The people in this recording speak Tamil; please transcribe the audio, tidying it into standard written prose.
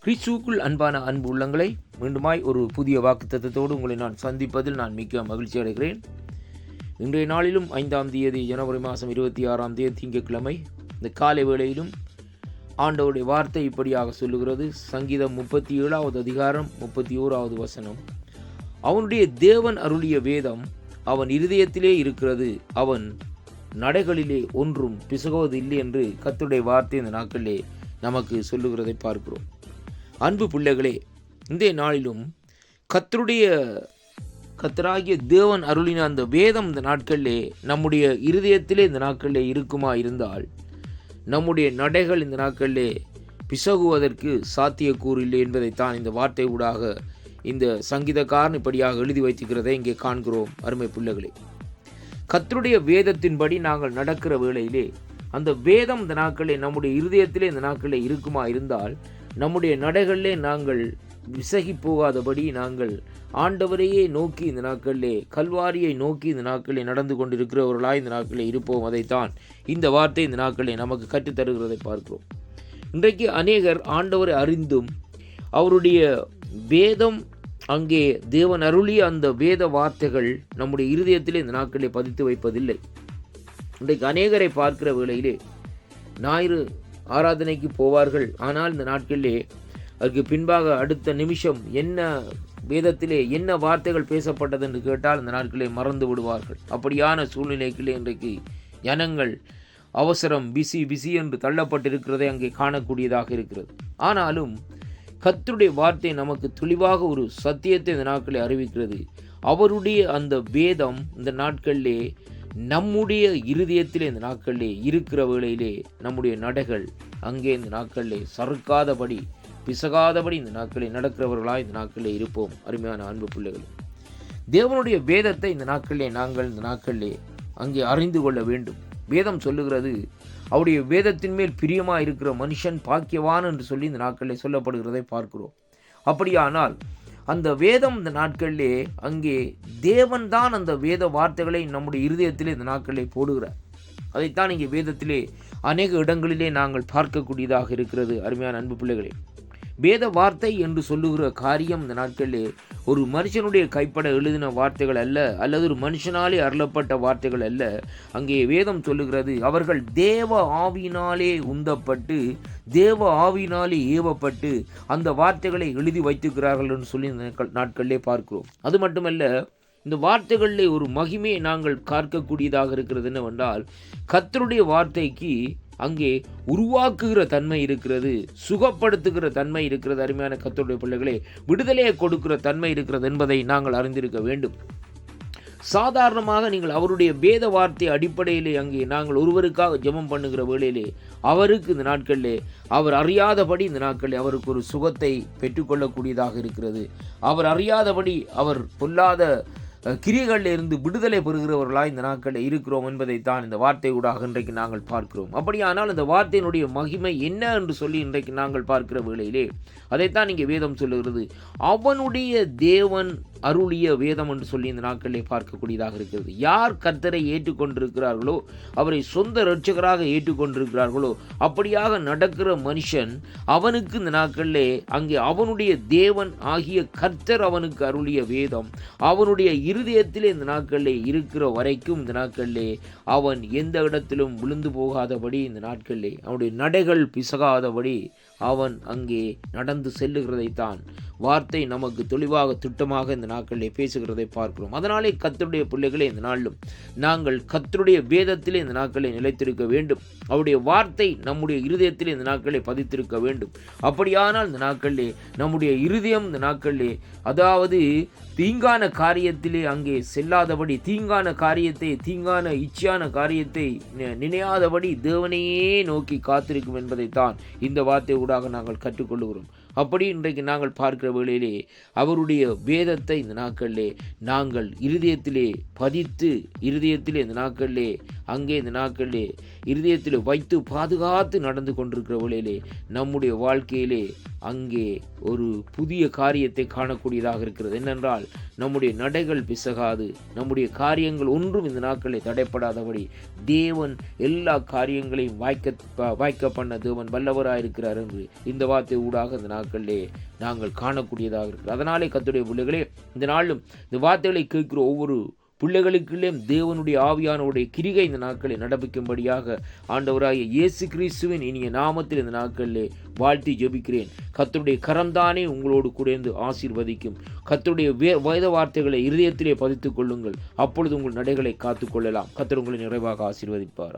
கிறிஸ்துவுக்குள் அன்பான அன்பு உள்ளங்களை மீண்டுமாய் ஒரு புதிய வாக்குத்தத்தத்தோடு உங்களை நான் சந்திப்பதில் நான் மிக்க மகிழ்ச்சி அடைகிறேன். இன்றைய நாளிலும் 5ஆம் தேதி ஜனவரி மாதம் 26ஆம் தேதி திங்கட்கிழமை இந்த காலை வேளையிலும் ஆண்டவருடைய வார்த்தை இப்படியாக சொல்லுகிறது. சங்கீதம் 37வது அதிகாரம் 31வது வசனம். அவனுடைய தேவன் அருளிய வேதம் அவன் இருதயத்திலே இருக்கிறது, அவன் நடைகளிலே ஒன்றும் பிசகுவதில்லை என்று கர்த்தருடைய வார்த்தை இந்த நாட்களிலே நமக்கு சொல்லுகிறதை பார்க்கிறோம். அன்பு பிள்ளைகளே, இன்றைய நாளிலும் கர்த்தராகிய தேவன் அருளின அந்த வேதம் இந்த நாட்களிலே நம்முடைய இருதயத்திலே இந்த நாட்களிலே இருக்குமா இருந்தால் நம்முடைய நடைகள் இந்த நாட்களிலே பிசகுவதற்கு சாத்தியக்கூறு இல்லை என்பதைத்தான் இந்த வார்த்தை ஊடாக இந்த சங்கீதக்காரன் இப்படியாக எழுதி வைத்திருக்கிறதை இங்கே காண்கிறோம். அருமை பிள்ளைகளே, கர்த்தருடைய வேதத்தின்படி நாங்கள் நடக்கிற வேளையிலே அந்த வேதம் இந்த நாட்களே நம்முடைய இருதயத்திலே இந்த நாட்களே இருக்குமா இருந்தால் நம்முடைய நடைகளிலே நாங்கள் விசகி போகாதபடி நாங்கள் ஆண்டவரையே நோக்கி இந்த நாட்களிலே கல்வாரியை நோக்கி இந்த நாட்களிலே நடந்து கொண்டிருக்கிறவர்களாய் இந்த நாட்களிலே இருப்போம். அதைத்தான் இந்த வார்த்தை இந்த நாட்களிலே நமக்கு கற்றுத்தருகிறதை பார்க்கிறோம். இன்றைக்கு அநேகர் ஆண்டவரை அறிந்தும் அவருடைய வேதம் அங்கே தேவன் அருளிய அந்த வேத வார்த்தைகள் நம்முடைய இருதயத்திலே இந்த நாட்களிலே பதித்து வைப்பதில்லை. இன்றைக்கு அநேகரை பார்க்கிற வேளையிலே ஞாயிறு ஆராதனைக்கு போவார்கள், ஆனால் இந்த நாட்களிலே அதற்கு பின்பாக அடுத்த நிமிஷம் என்ன வேதத்திலே என்ன வார்த்தைகள் பேசப்பட்டது என்று கேட்டால் இந்த நாட்களிலே மறந்து விடுவார்கள். அப்படியான சூழ்நிலைகளே இன்றைக்கு ஜனங்கள் அவசரம் பிசி என்று தள்ளப்பட்டிருக்கிறதை அங்கே காணக்கூடியதாக இருக்கிறது. ஆனாலும் கர்த்தருடைய வார்த்தை நமக்கு தெளிவாக ஒரு சத்தியத்தை இந்த நாட்களிலே அறிவிக்கிறது. அவருடைய அந்த வேதம் இந்த நாட்களிலே நம்முடைய இருதயத்திலே இந்த நாட்களிலே இருக்கிற வேளையிலே நம்முடைய நடைகள் அங்கே இந்த நாட்களிலே சறுக்காதபடி பிசகாதபடி இந்த நாட்களில் நடக்கிறவர்களாக இந்த நாட்களிலே இருப்போம். அருமையான அன்பு பிள்ளைகள், தேவனுடைய வேதத்தை இந்த நாட்களிலே நாங்கள் இந்த நாட்களிலே அங்கே அறிந்து கொள்ள வேண்டும். வேதம் சொல்லுகிறது, அவருடைய வேதத்தின் மேல் பிரியமாக இருக்கிற மனுஷன் பாக்கியவான் என்று சொல்லி இந்த நாட்களிலே சொல்லப்படுகிறதை பார்க்கிறோம். அப்படியானால் அந்த வேதம் இந்த நாட்களிலே அங்கே தேவன்தான் அந்த வேத வார்த்தைகளை நம்முடைய இருதயத்திலே இந்த நாட்களிலே போடுகிறார். அதைத்தான் இங்கே வேதத்திலே அநேக இடங்களிலே நாங்கள் பார்க்கக்கூடியதாக இருக்கிறது. அருமையான அன்பு பிள்ளைகளே, வேத வார்த்தை என்று சொல்லுகிற காரியம் இந்த நாட்களிலே ஒரு மனுஷனுடைய கைப்பட எழுதின வார்த்தைகள் அல்ல, அல்லது ஒரு மனுஷனாலே அருளப்பட்ட வார்த்தைகள் அல்ல. அங்கே வேதம் சொல்லுகிறது, அவர்கள் தேவ ஆவியினாலே உந்தப்பட்டு தேவ ஆவியினாலே ஏவப்பட்டு அந்த வார்த்தைகளை எழுதி வைத்திருக்கிறார்கள் என்று சொல்லி நாட்களிலே பார்க்கிறோம். அது மட்டுமல்ல, இந்த வார்த்தைகளிலே ஒரு மகிமையை நாங்கள் பார்க்கக்கூடியதாக இருக்கிறது என்னவென்றால், கர்த்தருடைய வார்த்தைக்கு அங்கே உருவாக்குகிற தன்மை இருக்கிறது, சுகப்படுத்துகிற தன்மை இருக்கிறது. அருமையான கர்த்தருடைய பிள்ளைகளே, விடுதலையை கொடுக்கிற தன்மை இருக்கிறது என்பதை நாங்கள் அறிந்திருக்க வேண்டும். சாதாரணமாக நீங்கள் அவருடைய வேத வார்த்தை அடிப்படையிலே அங்கே நாங்கள் ஒருவருக்காக ஜெபம் பண்ணுகிற வேளையிலே அவருக்கு இந்த நாட்களிலே அவர் அறியாதபடி இந்த நாட்களில் அவருக்கு ஒரு சுகத்தை பெற்றுக்கொள்ளக்கூடியதாக இருக்கிறது. அவர் அறியாதபடி அவர் பொல்லாத கிரியைகளில் இருந்து விடுதலை பெறுகிறவர்களாக இந்த நாட்களில் இருக்கிறோம் என்பதைத்தான் இந்த வார்த்தை ஊடாக இன்றைக்கு நாங்கள் பார்க்கிறோம். அப்படியானால் இந்த வார்த்தையினுடைய மகிமை என்ன என்று சொல்லி இன்றைக்கு நாங்கள் பார்க்கிற வேளையிலே அதைத்தான் இங்கே வேதம் சொல்லுகிறது. அவனுடைய தேவன் அருளிய வேதம் என்று சொல்லி இந்த நாட்களிலே பார்க்கக்கூடியதாக இருக்கிறது. யார் கர்த்தரை ஏற்றுக்கொண்டிருக்கிறார்களோ, அவரை சொந்த இரட்சகராக ஏற்றுக்கொண்டிருக்கிறார்களோ, அப்படியாக நடக்கிற மனுஷன் அவனுக்கு இந்த நாட்களிலே அங்கே அவனுடைய தேவன் ஆகிய கர்த்தர் அவனுக்கு அருளிய வேதம் அவனுடைய இருதயத்திலே இந்த நாட்களிலே இருக்கிற வரைக்கும் இந்த நாட்களிலே அவன் எந்த இடத்திலும் விழுந்து போகாதபடி இந்த நாட்களிலே அவனுடைய நடைகள் பிசகாதபடி அவன் அங்கே நடந்து செல்லுகிறதைத்தான் வார்த்தை நமக்கு தெளிவாக திட்டமாக இந்த நாட்களிலே பேசுகிறதை பார்க்கிறோம். அதனாலே கர்த்தருடைய பிள்ளைகளே, இந்த நாளிலும் நாங்கள் கர்த்தருடைய வேதத்திலே இந்த நாட்களை நிலைத்திருக்க வேண்டும். அவருடைய வார்த்தை நம்முடைய இருதயத்திலே இந்த நாட்களை பதித்திருக்க வேண்டும். அப்படியானால் இந்த நாட்களிலே நம்முடைய இருதயம் இந்த நாட்களிலே அதாவது தீங்கான காரியத்திலே அங்கே செல்லாதபடி, தீங்கான காரியத்தை தீங்கான இச்சையான காரியத்தை நினையாதபடி தேவனையே நோக்கி காத்திருக்கும் என்பதைத்தான் இந்த வார்த்தை ஊடாக நாங்கள் கற்றுக்கொள்கிறோம். அப்படி இன்றைக்கு நாங்கள் பார்க்கிற வேளையிலே அவருடைய வேதத்தை இந்த நாட்களிலே நாங்கள் இருதயத்திலே பதித்து இருதயத்திலே இந்த நாட்களிலே அங்கே இந்த நாட்களிலே இருதயத்திலே வைத்து பாதுகாத்து நடந்து கொண்டிருக்கிற வேளையிலே நம்முடைய வாழ்க்கையிலே அங்கே ஒரு புதிய காரியத்தை காணக்கூடியதாக இருக்கிறது. என்னென்றால், நம்முடைய நடைகள் பிசகாது, நம்முடைய காரியங்கள் ஒன்றும் இந்த நாட்களில் தடைப்படாதபடி தேவன் எல்லா காரியங்களையும் வாய்க்க பண்ண தேவன் வல்லவராயிருக்கிறார் என்று இந்த வார்த்தை ஊடாக இந்த நாட்களிலே நாங்கள் காணக்கூடியதாக இருக்கிறது. அதனாலே கர்த்தருடைய பிள்ளைகளே, இந்த நாளும் இந்த வார்த்தைகளை கேட்கிற ஒவ்வொரு பிள்ளைகளுக்குள்ளே தேவனுடைய ஆவியானவருடைய கிரிகை இந்த நாட்களில் நடப்பிக்கும்படியாக ஆண்டவராகிய இயேசு கிறிஸ்துவின் இனிய நாமத்தில் இந்த நாட்களிலே வாழ்த்தி ஜெபிக்கிறேன். கர்த்தருடைய கரம்தானே உங்களோடு கூட இருந்து ஆசீர்வதிக்கும். கர்த்தருடைய வேத வார்த்தைகளை இருதயத்திலே பதித்துக் கொள்ளுங்கள். அப்பொழுது உங்கள் நடைகளை காத்துக்கொள்ளலாம். கர்த்தர் உங்களை நிறைவாக ஆசீர்வதிப்பாரா.